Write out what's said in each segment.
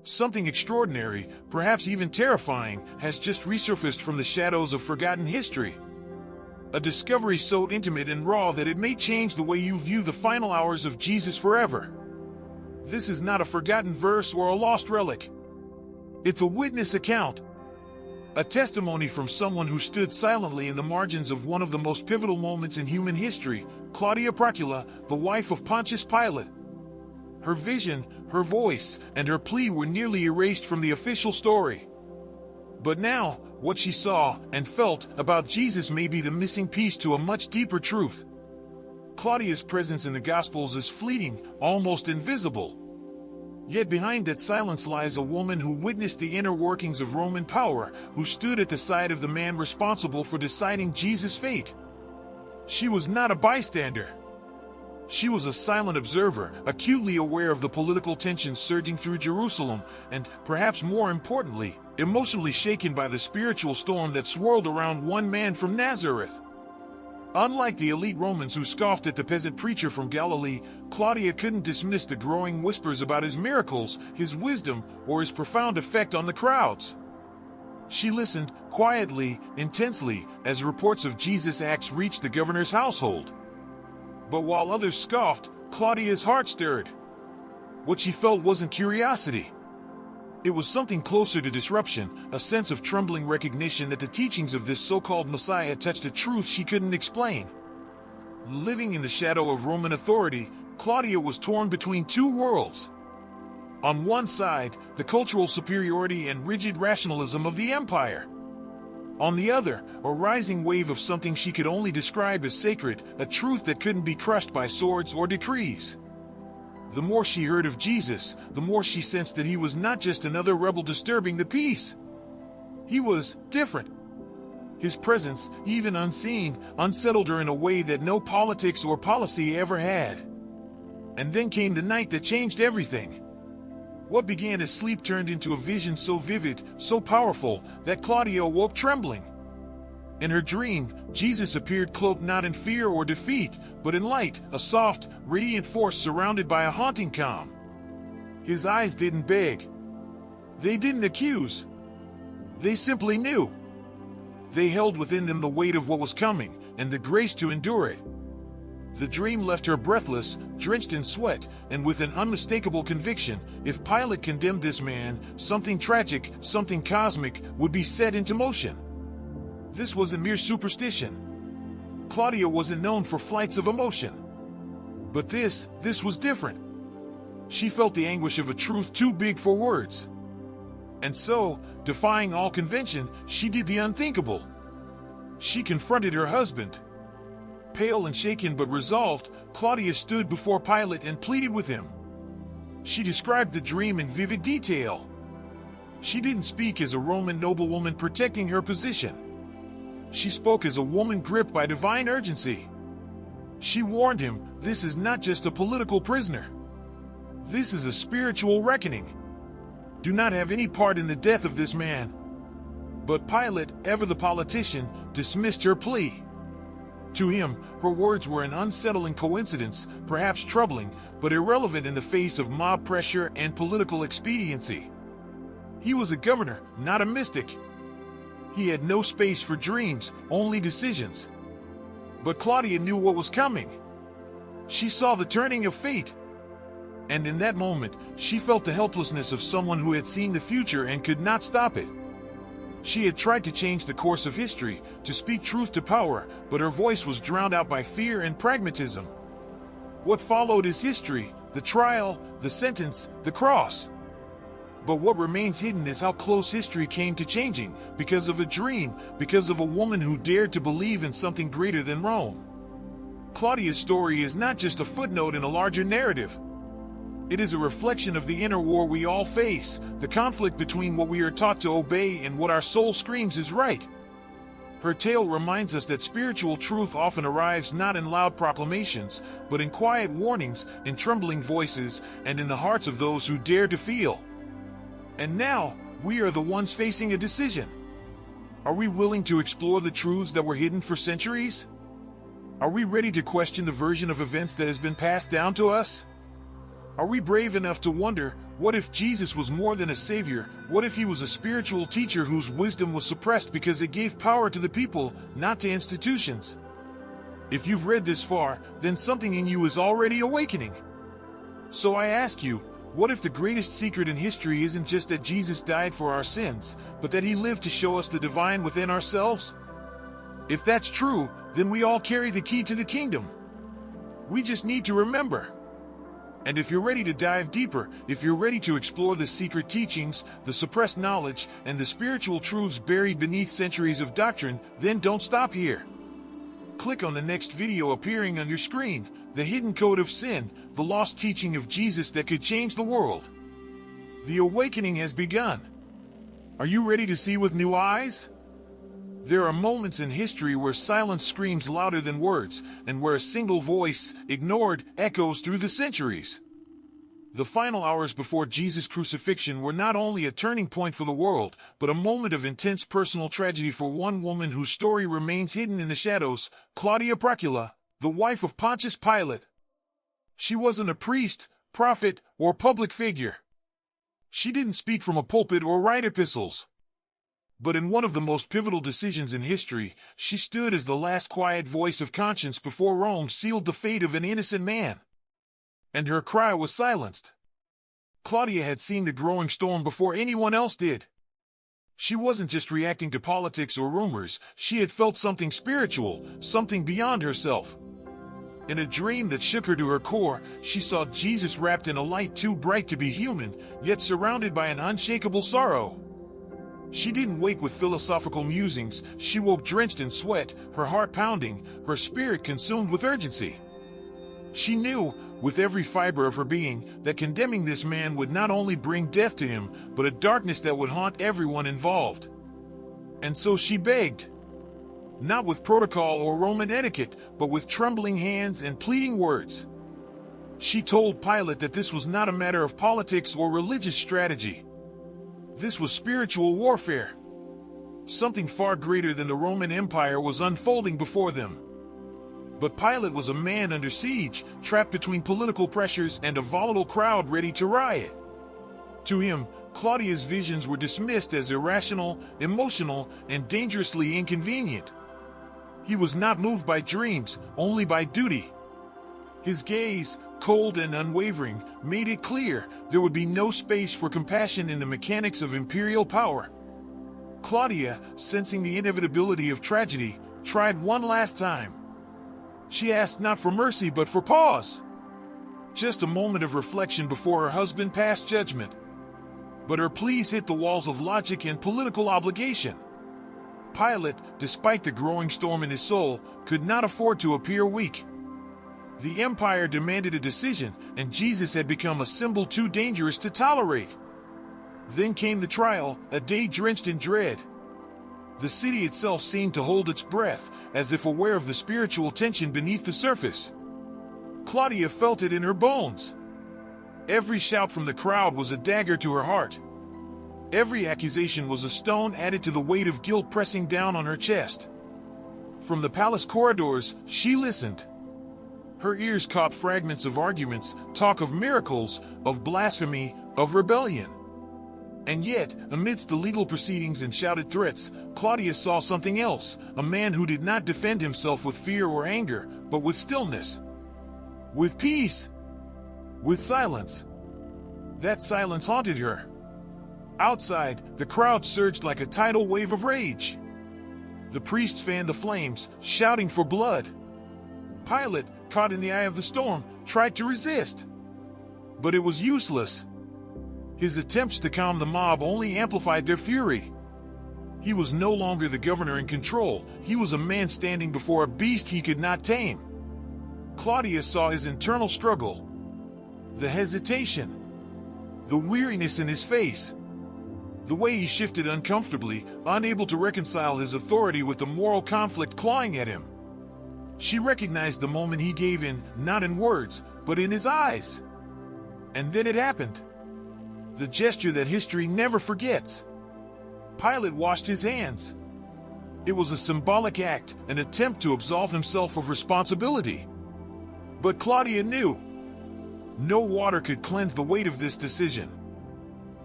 Something extraordinary, perhaps even terrifying, has just resurfaced from the shadows of forgotten history. A discovery so intimate and raw that it may change the way you view the final hours of Jesus forever. This is not a forgotten verse or a lost relic. It's a witness account. A testimony from someone who stood silently in the margins of one of the most pivotal moments in human history, Claudia Procula, the wife of Pontius Pilate. Her vision, her voice, and her plea were nearly erased from the official story. But now, what she saw and felt about Jesus may be the missing piece to a much deeper truth. Claudia's presence in the Gospels is fleeting, almost invisible. Yet behind that silence lies a woman who witnessed the inner workings of Roman power, who stood at the side of the man responsible for deciding Jesus' fate. She was not a bystander. She was a silent observer, acutely aware of the political tensions surging through Jerusalem, and, perhaps more importantly, emotionally shaken by the spiritual storm that swirled around one man from Nazareth. Unlike the elite Romans who scoffed at the peasant preacher from Galilee, Claudia couldn't dismiss the growing whispers about his miracles, his wisdom, or his profound effect on the crowds. She listened, quietly, intensely, as reports of Jesus' acts reached the governor's household. But while others scoffed, Claudia's heart stirred. What she felt wasn't curiosity. It was something closer to disruption, a sense of trembling recognition that the teachings of this so-called Messiah touched a truth she couldn't explain. Living in the shadow of Roman authority, Claudia was torn between two worlds. On one side, the cultural superiority and rigid rationalism of the empire. On the other, a rising wave of something she could only describe as sacred, a truth that couldn't be crushed by swords or decrees. The more she heard of Jesus, the more she sensed that he was not just another rebel disturbing the peace. He was different. His presence, even unseen, unsettled her in a way that no politics or policy ever had. And then came the night that changed everything. What began as sleep turned into a vision so vivid, so powerful, that Claudia awoke trembling. In her dream, Jesus appeared cloaked not in fear or defeat, but in light, a soft, radiant force surrounded by a haunting calm. His eyes didn't beg. They didn't accuse. They simply knew. They held within them the weight of what was coming, and the grace to endure it. The dream left her breathless, drenched in sweat, and with an unmistakable conviction, if Pilate condemned this man, something tragic, something cosmic, would be set into motion. This wasn't mere superstition. Claudia wasn't known for flights of emotion. But this was different. She felt the anguish of a truth too big for words. And so, defying all convention, she did the unthinkable. She confronted her husband. Pale and shaken but resolved, Claudia stood before Pilate and pleaded with him. She described the dream in vivid detail. She didn't speak as a Roman noblewoman protecting her position. She spoke as a woman gripped by divine urgency. She warned him, this is not just a political prisoner. This is a spiritual reckoning. Do not have any part in the death of this man. But Pilate, ever the politician, dismissed her plea. To him, her words were an unsettling coincidence, perhaps troubling, but irrelevant in the face of mob pressure and political expediency. He was a governor, not a mystic. He had no space for dreams, only decisions. But Claudia knew what was coming. She saw the turning of fate. And in that moment, she felt the helplessness of someone who had seen the future and could not stop it. She had tried to change the course of history, to speak truth to power, but her voice was drowned out by fear and pragmatism. What followed is history, the trial, the sentence, the cross. But what remains hidden is how close history came to changing, because of a dream, because of a woman who dared to believe in something greater than Rome. Claudia's story is not just a footnote in a larger narrative. It is a reflection of the inner war we all face, the conflict between what we are taught to obey and what our soul screams is right. Her tale reminds us that spiritual truth often arrives not in loud proclamations, but in quiet warnings, in trembling voices, and in the hearts of those who dare to feel. And now, we are the ones facing a decision. Are we willing to explore the truths that were hidden for centuries? Are we ready to question the version of events that has been passed down to us? Are we brave enough to wonder, What if Jesus was more than a savior? What if he was a spiritual teacher whose wisdom was suppressed because it gave power to the people, not to institutions? If you've read this far, then something in you is already awakening. So I ask you, what if the greatest secret in history isn't just that Jesus died for our sins, but that he lived to show us the divine within ourselves? If that's true, then we all carry the key to the kingdom. We just need to remember. And if you're ready to dive deeper, if you're ready to explore the secret teachings, the suppressed knowledge, and the spiritual truths buried beneath centuries of doctrine, then don't stop here. Click on the next video appearing on your screen, The Hidden Code of Sin, the lost teaching of Jesus that could change the world. The awakening has begun. Are you ready to see with new eyes? There are moments in history where silence screams louder than words, and where a single voice, ignored, echoes through the centuries. The final hours before Jesus' crucifixion were not only a turning point for the world, but a moment of intense personal tragedy for one woman whose story remains hidden in the shadows, Claudia Procula, the wife of Pontius Pilate. She wasn't a priest, prophet, or public figure. She didn't speak from a pulpit or write epistles. But in one of the most pivotal decisions in history, she stood as the last quiet voice of conscience before Rome sealed the fate of an innocent man. And her cry was silenced. Claudia had seen the growing storm before anyone else did. She wasn't just reacting to politics or rumors, she had felt something spiritual, something beyond herself. In a dream that shook her to her core, she saw Jesus wrapped in a light too bright to be human, yet surrounded by an unshakable sorrow. She didn't wake with philosophical musings, she woke drenched in sweat, her heart pounding, her spirit consumed with urgency. She knew, with every fiber of her being, that condemning this man would not only bring death to him, but a darkness that would haunt everyone involved. And so she begged. Not with protocol or Roman etiquette, but with trembling hands and pleading words. She told Pilate that this was not a matter of politics or religious strategy. This was spiritual warfare. Something far greater than the Roman Empire was unfolding before them. But Pilate was a man under siege, trapped between political pressures and a volatile crowd ready to riot. To him, Claudia's visions were dismissed as irrational, emotional, and dangerously inconvenient. He was not moved by dreams, only by duty. His gaze, cold and unwavering, made it clear there would be no space for compassion in the mechanics of imperial power. Claudia, sensing the inevitability of tragedy, tried one last time. She asked not for mercy but for pause. Just a moment of reflection before her husband passed judgment. But her pleas hit the walls of logic and political obligation. Pilate, despite the growing storm in his soul, could not afford to appear weak. The empire demanded a decision, and Jesus had become a symbol too dangerous to tolerate. Then came the trial, a day drenched in dread. The city itself seemed to hold its breath, as if aware of the spiritual tension beneath the surface. Claudia felt it in her bones. Every shout from the crowd was a dagger to her heart. Every accusation was a stone added to the weight of guilt pressing down on her chest. From the palace corridors, she listened. Her ears caught fragments of arguments, talk of miracles, of blasphemy, of rebellion. And yet, amidst the legal proceedings and shouted threats, Claudia saw something else, a man who did not defend himself with fear or anger, but with stillness. With peace. With silence. That silence haunted her. Outside, the crowd surged like a tidal wave of rage. The priests fanned the flames, shouting for blood. Pilate, caught in the eye of the storm, tried to resist. But it was useless. His attempts to calm the mob only amplified their fury. He was no longer the governor in control, he was a man standing before a beast he could not tame. Claudia saw his internal struggle. The hesitation. The weariness in his face. The way he shifted uncomfortably, unable to reconcile his authority with the moral conflict clawing at him. She recognized the moment he gave in, not in words, but in his eyes. And then it happened. The gesture that history never forgets. Pilate washed his hands. It was a symbolic act, an attempt to absolve himself of responsibility. But Claudia knew. No water could cleanse the weight of this decision.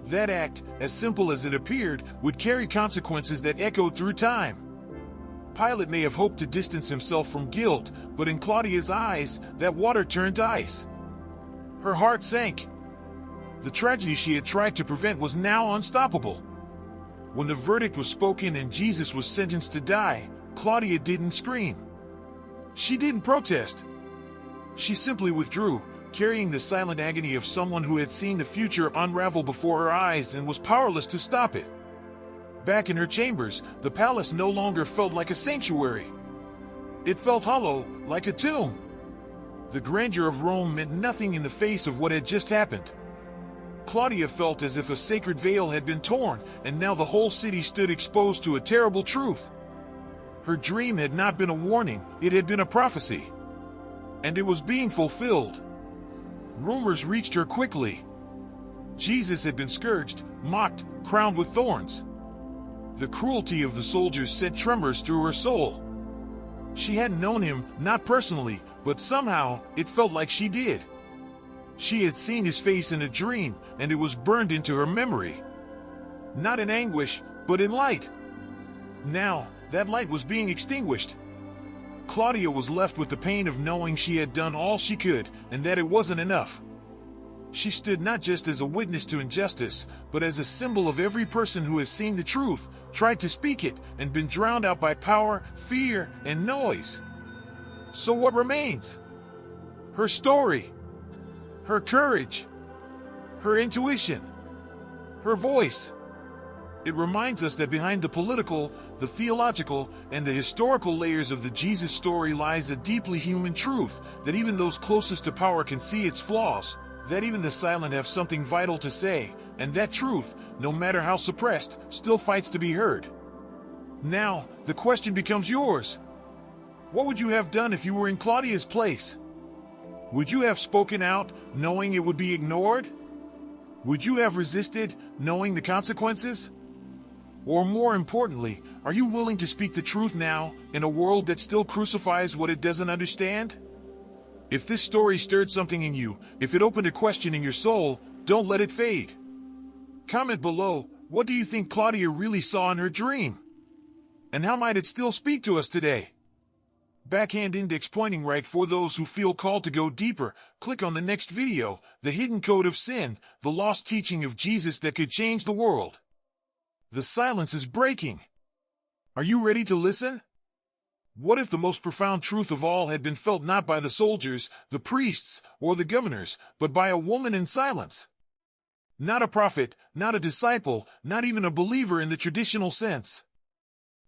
That act, as simple as it appeared, would carry consequences that echoed through time. Pilate may have hoped to distance himself from guilt, but in Claudia's eyes, that water turned to ice. Her heart sank. The tragedy she had tried to prevent was now unstoppable. When the verdict was spoken and Jesus was sentenced to die, Claudia didn't scream. She didn't protest. She simply withdrew, carrying the silent agony of someone who had seen the future unravel before her eyes and was powerless to stop it. Back in her chambers, the palace no longer felt like a sanctuary. It felt hollow, like a tomb. The grandeur of Rome meant nothing in the face of what had just happened. Claudia felt as if a sacred veil had been torn, and now the whole city stood exposed to a terrible truth. Her dream had not been a warning, it had been a prophecy. And it was being fulfilled. Rumors reached her quickly. Jesus had been scourged, mocked, crowned with thorns. The cruelty of the soldiers sent tremors through her soul. She hadn't known him, not personally, but somehow it felt like she did. She had seen his face in a dream, and it was burned into her memory. Not in anguish, but in light. Now, that light was being extinguished. Claudia was left with the pain of knowing she had done all she could, and that it wasn't enough. She stood not just as a witness to injustice, but as a symbol of every person who has seen the truth, tried to speak it, and been drowned out by power, fear, and noise. So what remains? Her story, her courage, her intuition, her voice. It reminds us that behind the political, the theological, and the historical layers of the Jesus story lies a deeply human truth, that even those closest to power can see its flaws, that even the silent have something vital to say, and that truth, no matter how suppressed, still fights to be heard. Now, the question becomes yours. What would you have done if you were in Claudia's place? Would you have spoken out, knowing it would be ignored? Would you have resisted, knowing the consequences? Or more importantly, are you willing to speak the truth now, in a world that still crucifies what it doesn't understand? If this story stirred something in you, if it opened a question in your soul, don't let it fade. Comment below, what do you think Claudia really saw in her dream? And how might it still speak to us today? Backhand index pointing right for those who feel called to go deeper. Click on the next video, The Hidden Code of Sin, the lost teaching of Jesus that could change the world. The silence is breaking. Are you ready to listen? What if the most profound truth of all had been felt not by the soldiers, the priests, or the governors, but by a woman in silence? Not a prophet, not a disciple, not even a believer in the traditional sense.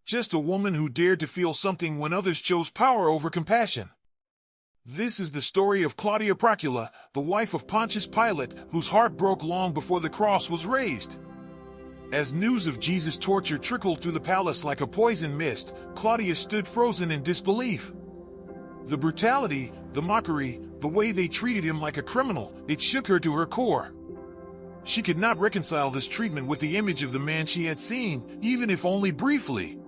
Just a woman who dared to feel something when others chose power over compassion. This is the story of Claudia Procula, the wife of Pontius Pilate, whose heart broke long before the cross was raised. As news of Jesus' torture trickled through the palace like a poison mist, Claudia stood frozen in disbelief. The brutality, the mockery, the way they treated him like a criminal, it shook her to her core. She could not reconcile this treatment with the image of the man she had seen, even if only briefly.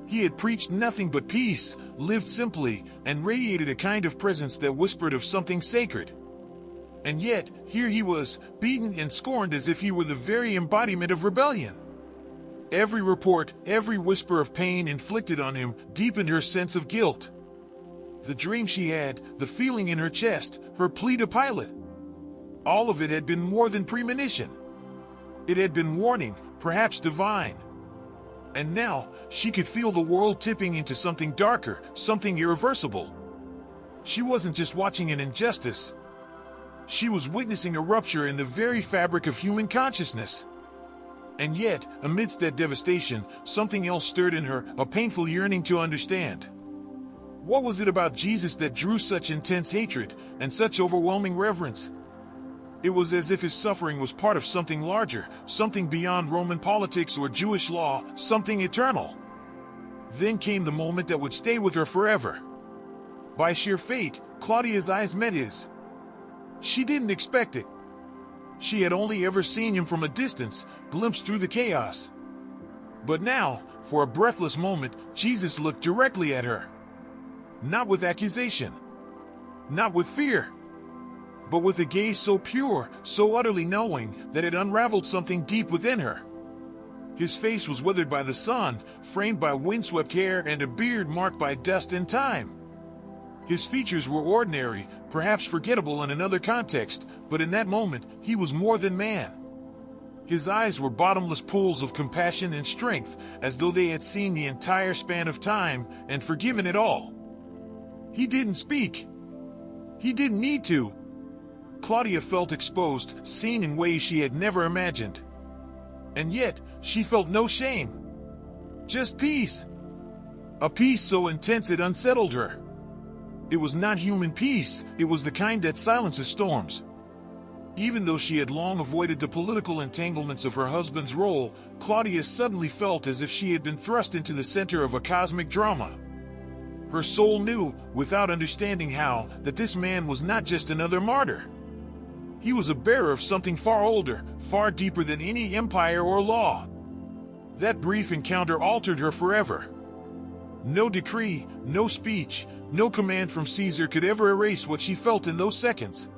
He had preached nothing but peace, lived simply, and radiated a kind of presence that whispered of something sacred. And yet, here he was, beaten and scorned as if he were the very embodiment of rebellion. Every report, every whisper of pain inflicted on him deepened her sense of guilt. The dream she had, the feeling in her chest, her plea to Pilate. All of it had been more than premonition. It had been warning, perhaps divine. And now, she could feel the world tipping into something darker, something irreversible. She wasn't just watching an injustice. She was witnessing a rupture in the very fabric of human consciousness. And yet, amidst that devastation, something else stirred in her, a painful yearning to understand. What was it about Jesus that drew such intense hatred and such overwhelming reverence? It was as if his suffering was part of something larger, something beyond Roman politics or Jewish law, something eternal. Then came the moment that would stay with her forever. By sheer fate, Claudia's eyes met his. She didn't expect it. She had only ever seen him from a distance, glimpsed through the chaos. But now, for a breathless moment, Jesus looked directly at her. Not with accusation. Not with fear. but with a gaze so pure, so utterly knowing, that it unraveled something deep within her. His face was weathered by the sun, framed by windswept hair and a beard marked by dust and time. His features were ordinary, perhaps forgettable in another context, but in that moment, he was more than man. His eyes were bottomless pools of compassion and strength, as though they had seen the entire span of time and forgiven it all. He didn't speak. He didn't need to. Claudia felt exposed, seen in ways she had never imagined. And yet, she felt no shame. Just peace. A peace so intense it unsettled her. It was not human peace, it was the kind that silences storms. Even though she had long avoided the political entanglements of her husband's role, Claudia suddenly felt as if she had been thrust into the center of a cosmic drama. Her soul knew, without understanding how, that this man was not just another martyr. He was a bearer of something far older, far deeper than any empire or law. That brief encounter altered her forever. No decree, no speech, no command from Caesar could ever erase what she felt in those seconds.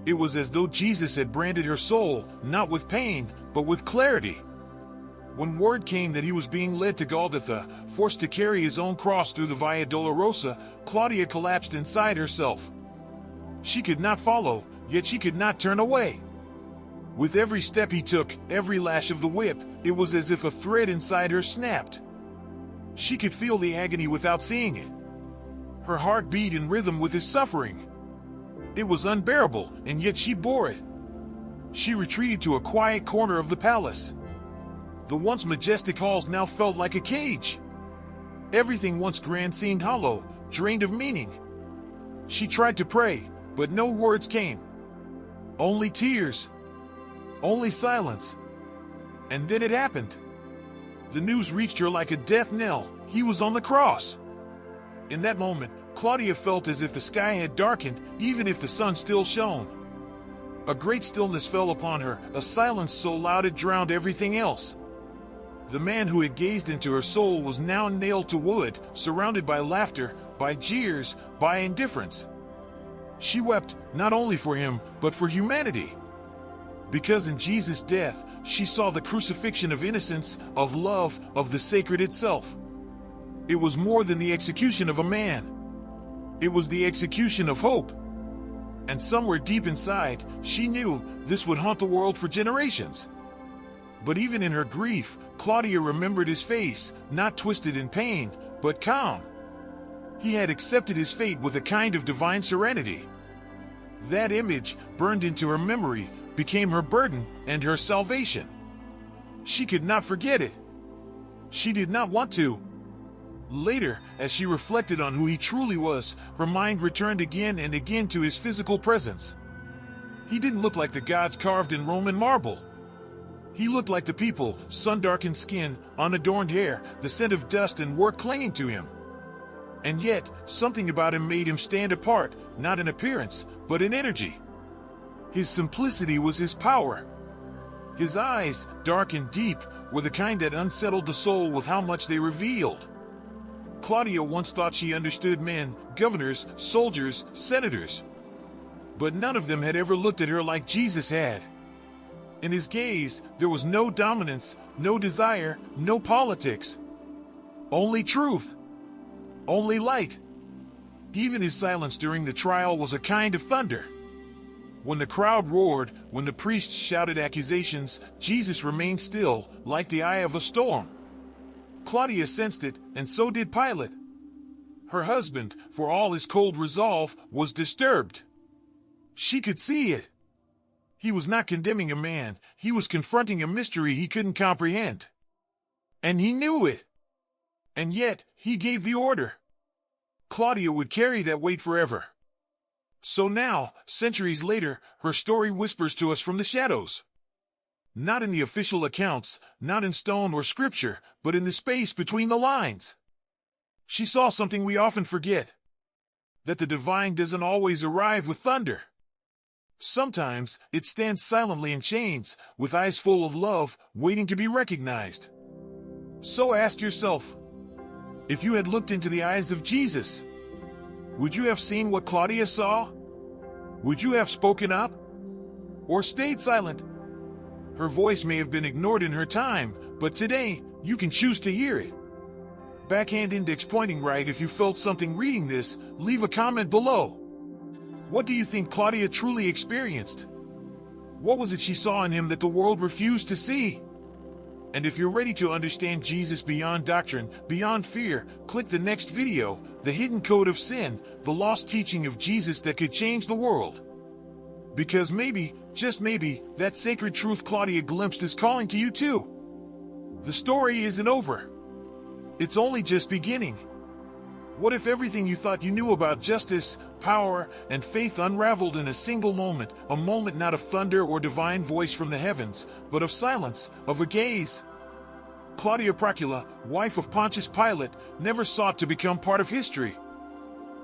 It was as though Jesus had branded her soul, not with pain, but with clarity. When word came that he was being led to Golgotha, forced to carry his own cross through the Via Dolorosa, Claudia collapsed inside herself. She could not follow, yet she could not turn away. With every step he took, every lash of the whip, it was as if a thread inside her snapped. She could feel the agony without seeing it. Her heart beat in rhythm with his suffering. It was unbearable, and yet she bore it. She retreated to a quiet corner of the palace. The once majestic halls now felt like a cage. Everything once grand seemed hollow, drained of meaning. She tried to pray, but no words came. Only tears. Only silence. And then it happened. The news reached her like a death knell. He was on the cross. In that moment, Claudia felt as if the sky had darkened, even if the sun still shone. A great stillness fell upon her, a silence so loud it drowned everything else. The man who had gazed into her soul was now nailed to wood, surrounded by laughter, by jeers, by indifference. She wept, not only for him, but for humanity. Because in Jesus' death, she saw the crucifixion of innocence, of love, of the sacred itself. It was more than the execution of a man. It was the execution of hope. And somewhere deep inside, she knew this would haunt the world for generations. But even in her grief, Claudia remembered his face, not twisted in pain, but calm. He had accepted his fate with a kind of divine serenity. That image, burned into her memory, became her burden and her salvation. She could not forget it. She did not want to. Later, as she reflected on who he truly was, her mind returned again and again to his physical presence. He didn't look like the gods carved in Roman marble. He looked like the people, sun-darkened skin, unadorned hair, the scent of dust and work clinging to him. And yet, something about him made him stand apart, not in appearance, but in energy. His simplicity was his power. His eyes, dark and deep, were the kind that unsettled the soul with how much they revealed. Claudia once thought she understood men, governors, soldiers, senators. But none of them had ever looked at her like Jesus had. In his gaze, there was no dominance, no desire, no politics. Only truth. Only light. Even his silence during the trial was a kind of thunder. When the crowd roared, when the priests shouted accusations, Jesus remained still, like the eye of a storm. Claudia sensed it, and so did Pilate. Her husband, for all his cold resolve, was disturbed. She could see it. He was not condemning a man, he was confronting a mystery he couldn't comprehend. And he knew it. And yet, he gave the order. Claudia would carry that weight forever. So now, centuries later, her story whispers to us from the shadows. Not in the official accounts, not in stone or scripture, but in the space between the lines. She saw something we often forget. That the divine doesn't always arrive with thunder. Sometimes, it stands silently in chains, with eyes full of love, waiting to be recognized. So ask yourself, if you had looked into the eyes of Jesus, would you have seen what Claudia saw? Would you have spoken up? Or stayed silent? Her voice may have been ignored in her time, but today, you can choose to hear it. Backhand index pointing right if you felt something reading this, leave a comment below. What do you think Claudia truly experienced? What was it she saw in him that the world refused to see? And if you're ready to understand Jesus beyond doctrine, beyond fear, click the next video, The Hidden Code of Sin, the lost teaching of Jesus that could change the world. Because maybe, just maybe, that sacred truth Claudia glimpsed is calling to you too. The story isn't over. It's only just beginning. What if everything you thought you knew about justice, power, and faith unraveled in a single moment, a moment not of thunder or divine voice from the heavens, but of silence, of a gaze? Claudia Procula, wife of Pontius Pilate, never sought to become part of history.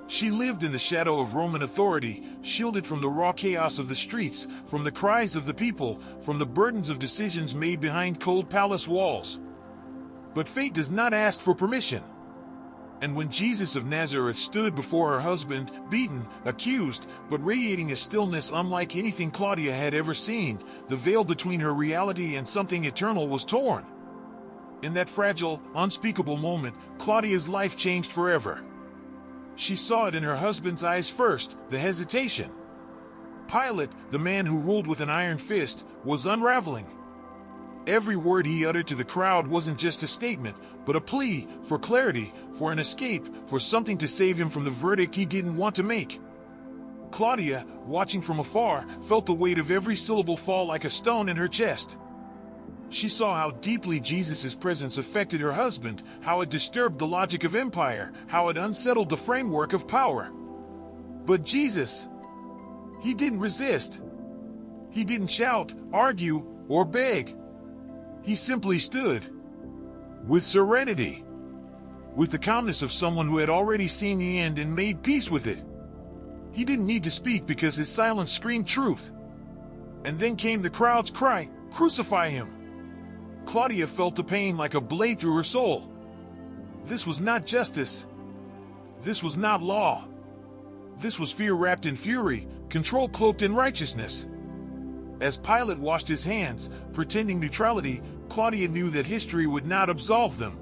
She lived in the shadow of Roman authority, shielded from the raw chaos of the streets, from the cries of the people, from the burdens of decisions made behind cold palace walls. But fate does not ask for permission. And when Jesus of Nazareth stood before her husband, beaten, accused, but radiating a stillness unlike anything Claudia had ever seen, the veil between her reality and something eternal was torn. In that fragile, unspeakable moment, Claudia's life changed forever. She saw it in her husband's eyes first, the hesitation. Pilate, the man who ruled with an iron fist, was unraveling. Every word he uttered to the crowd wasn't just a statement, but a plea for clarity, for an escape, for something to save him from the verdict he didn't want to make. Claudia, watching from afar, felt the weight of every syllable fall like a stone in her chest. She saw how deeply Jesus' presence affected her husband, how it disturbed the logic of empire, how it unsettled the framework of power. But Jesus, he didn't resist. He didn't shout, argue, or beg. He simply stood. With serenity. With the calmness of someone who had already seen the end and made peace with it. He didn't need to speak because his silence screamed truth. And then came the crowd's cry, "Crucify him!" Claudia felt the pain like a blade through her soul. This was not justice. This was not law. This was fear wrapped in fury, control cloaked in righteousness. As Pilate washed his hands, pretending neutrality, Claudia knew that history would not absolve them.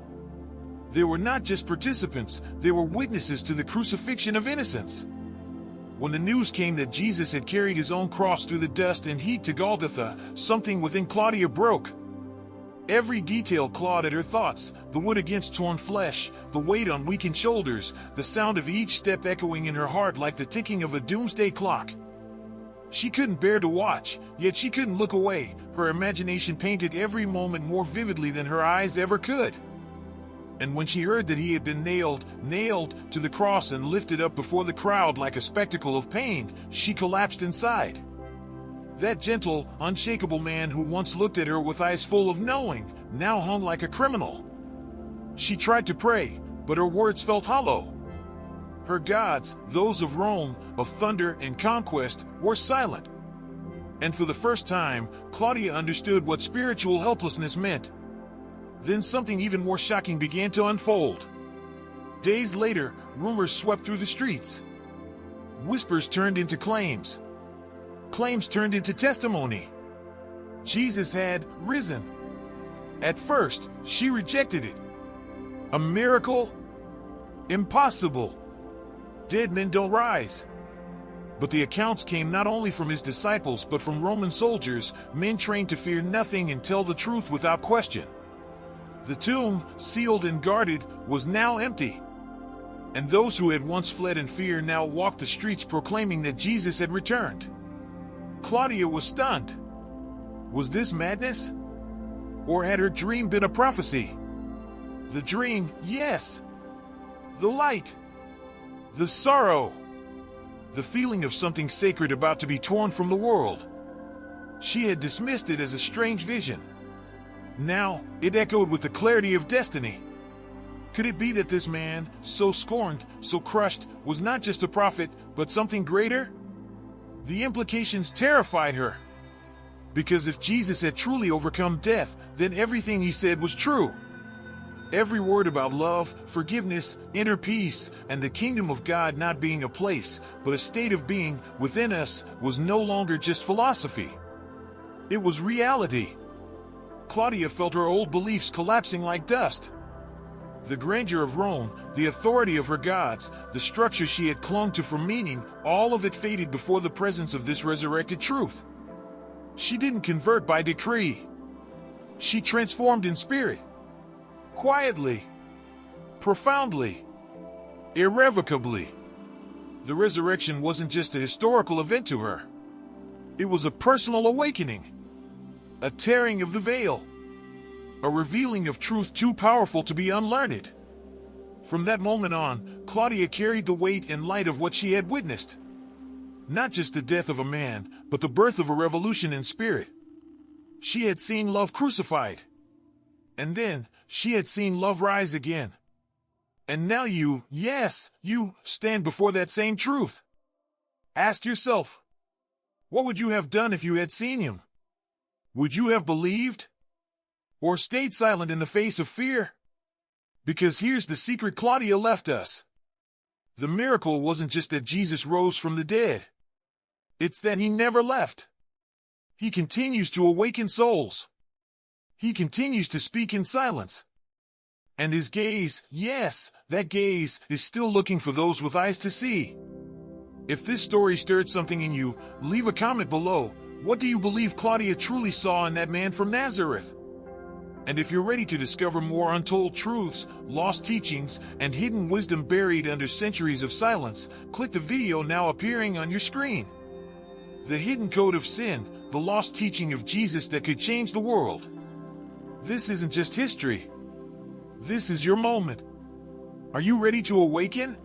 They were not just participants, they were witnesses to the crucifixion of innocence. When the news came that Jesus had carried his own cross through the dust and heat to Golgotha, something within Claudia broke. Every detail clawed at her thoughts, the wood against torn flesh, the weight on weakened shoulders, the sound of each step echoing in her heart like the ticking of a doomsday clock. She couldn't bear to watch, yet she couldn't look away. Her imagination painted every moment more vividly than her eyes ever could. And when she heard that he had been nailed to the cross and lifted up before the crowd like a spectacle of pain, she collapsed inside. That gentle, unshakable man who once looked at her with eyes full of knowing, now hung like a criminal. She tried to pray, but her words felt hollow. Her gods, those of Rome, of thunder and conquest, were silent. And for the first time, Claudia understood what spiritual helplessness meant. Then something even more shocking began to unfold. Days later, rumors swept through the streets. Whispers turned into claims. Claims turned into testimony. Jesus had risen. At first, she rejected it. A miracle? Impossible. Dead men don't rise. But the accounts came not only from his disciples but from Roman soldiers, men trained to fear nothing and tell the truth without question. The tomb, sealed and guarded, was now empty. And those who had once fled in fear now walked the streets proclaiming that Jesus had returned. Claudia was stunned. Was this madness? Or had her dream been a prophecy? The dream, yes. The light. The sorrow. The feeling of something sacred about to be torn from the world. She had dismissed it as a strange vision. Now, it echoed with the clarity of destiny. Could it be that this man, so scorned, so crushed, was not just a prophet, but something greater? The implications terrified her. Because if Jesus had truly overcome death, then everything he said was true. Every word about love, forgiveness, inner peace, and the kingdom of God not being a place, but a state of being within us was no longer just philosophy. It was reality. Claudia felt her old beliefs collapsing like dust. The grandeur of Rome, the authority of her gods, the structure she had clung to for meaning, all of it faded before the presence of this resurrected truth. She didn't convert by decree. She transformed in spirit. Quietly, profoundly, irrevocably. The resurrection wasn't just a historical event to her. It was a personal awakening, a tearing of the veil, a revealing of truth too powerful to be unlearned. From that moment on, Claudia carried the weight and light of what she had witnessed. Not just the death of a man, but the birth of a revolution in spirit. She had seen love crucified. And then, she had seen love rise again. And now you, yes, you, stand before that same truth. Ask yourself, what would you have done if you had seen him? Would you have believed? Or stayed silent in the face of fear? Because here's the secret Claudia left us. The miracle wasn't just that Jesus rose from the dead. It's that he never left. He continues to awaken souls. He continues to speak in silence. And his gaze, yes, that gaze, is still looking for those with eyes to see. If this story stirred something in you, leave a comment below. What do you believe Claudia truly saw in that man from Nazareth? And if you're ready to discover more untold truths, lost teachings, and hidden wisdom buried under centuries of silence, click the video now appearing on your screen. The hidden code of sin, the lost teaching of Jesus that could change the world. This isn't just history. This is your moment. Are you ready to awaken?